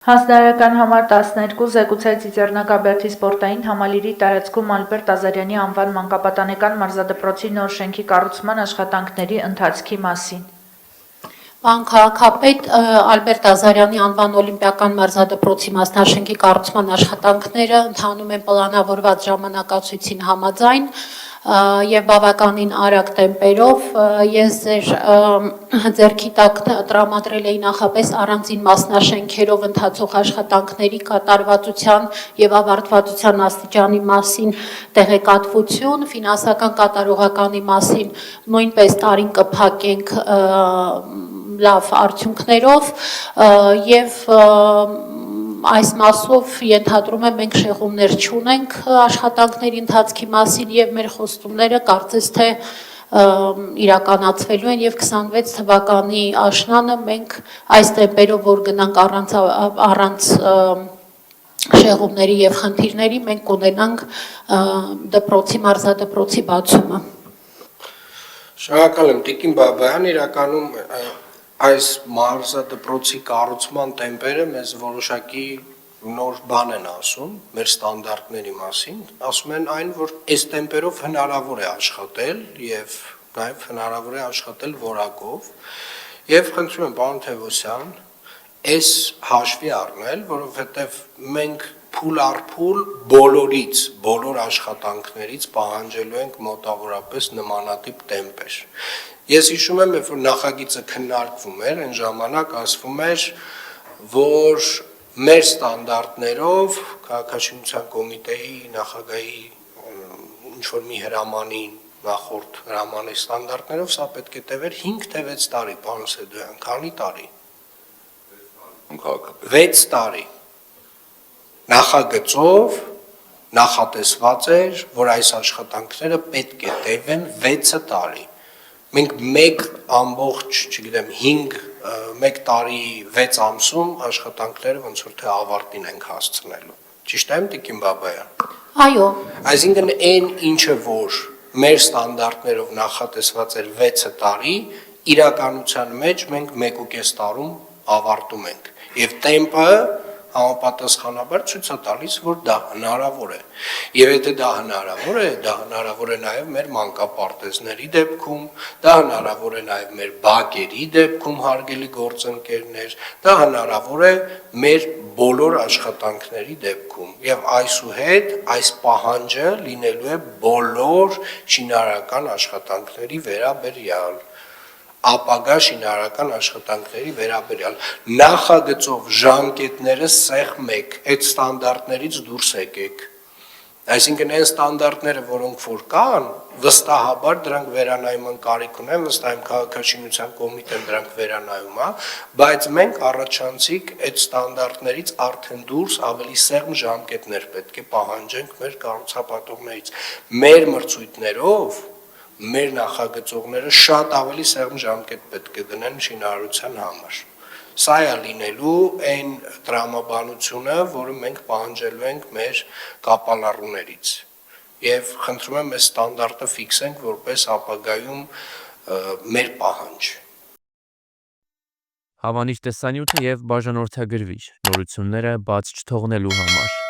Հանձնարարական համար 12 զեկուցել Ծիծեռնակաբերդի սպորտային համալիրի տարածքում Ալբերտ Ազարյանի անվան մանկապատանեկան մարզադպրոցի նոր շենքի կառուցման աշխատանքների ընթացքի մասին։ Պարոն քաղաքապետ, Ալբերտ Ազարյանի անվան օլիմպիական մարզադպրոցի մասնաշենքի կառուցման աշխատանքները ընթանում են պլանավորված ժամանակացույցին համաձայն եւ բավականին արագ տեմպերով։ Ես ձեռքի տակ տրամադրել էի նախապես առանձին մասնաշենքերով ընթացող աշխատանքների կատարվածության եւ ավարտվածության աստիճանի մասին տեղեկատվություն, ֆինանսական կատարողականի մասին նույնպես տարին կփակենք լավ արդյունքներով եւ այս մասով ենթադրում եմ մենք շեղումներ չունենք աշխատանքների ընթացքի մասին եւ մեր խոստումները կարծես թե իրականացվելու են եւ 26 թվականի աշնանը մենք այս տեմպերով որ գնանք առանց շեղումների եւ խնդիրների մենք կունենանք մարզադպրոցի բացումը։ Շնորհակալ եմ Տիկին Բաբայան, իրականում այս մարզադպրոցի կառուցման տեմպերը մեզ որոշակի նոր բան են ասում մեր ստանդարտների մասին, ասում են այն, որ այս տեմպերով հնարավոր է աշխատել եւ նաեւ հնարավոր է աշխատել որակով եւ խնդրում եմ պարոն Թևոսյան այս հաշվի առնել, որովհետեւ մենք փուլ առ փուլ բոլոր աշխատանքներից պահանջելու ենք մոտավորապես նմանատիպ տեմպեր։ Ես հիշում եմ, երբ որ նախագիծը քննարկվում էր, այն ժամանակ ասվում էր, որ մեր ստանդարտներով քաղաքաշինության կոմիտեի նախագահի ինչ-որ մի հրամանի նախորդ հրամանի ստանդարտներով սա պետք է տևեր 5 թե 6 տարի, պարոն Սեդոյան, քանի տարի։ 6 տարի։ Նախագծով նախատեսված էր, որ այս աշխատանքները պետք է տևեն 6 տարի։ Մենք 1 տարի 6 ամսում աշխատանքները ոնց որ թե ավարտին ենք հասցնելու։ Ճիշտ եմ, Տիկին Բաբայան։ Այո։ Այսինքն այն ինչը որ մեր ստանդարտներով նախատեսված էր 6 տարի, իրականության մեջ մենք 1.5 տարում ավարտում ենք։ Եվ տեմպը համապատասխանաբար ցույց է տալիս, որ դա հնարավոր է։ Եվ եթե դա հնարավոր է նաև մեր մանկապարտեզների դեպքում, դա հնարավոր է նաև մեր բակերի դեպքում հարգելի գործընկերներ, դա հնարավոր է մեր բոլոր աշխատանքների դեպքում։ Եվ այսուհետ այս պահանջը լինելու է բոլոր շինարարական աշխատանքների վերաբերյալ։ Ապագա շինարարական աշխատանքների վերաբերյալ նախագծով ժամկետները սեղմ եք, այդ ստանդարտներից դուրս եկեք։ Այսինքն այն ստանդարտները, որոնք որ կան, վստահաբար դրանք վերանայման կարիք ունեն, վստահ եմ քաղաքաշինության կոմիտեն դրանք վերանայում է, բայց մենք առաջանցիկ այդ ստանդարտներից արդեն դուրս ավելի սեղմ ժամկետներ պետք է պահանջենք մեր կառուցապատողներից։ Մեր մրցույթներով մեր նախագծողները շատ ավելի սեղմ ժամկետ պետք է դնեն շինարարության համար։ Սա է լինելու այն տրամաբանությունը, որը մենք պահանջելու ենք մեր կապալառուներից։ Եվ խնդրում եմ այս ստանդարտը ֆիքսենք որպես ապագայում մեր պահանջ։ Հավանիչ տեսանյութը եւ բաժանորդագրվիչ նորությունները բաց չթողնելու համար։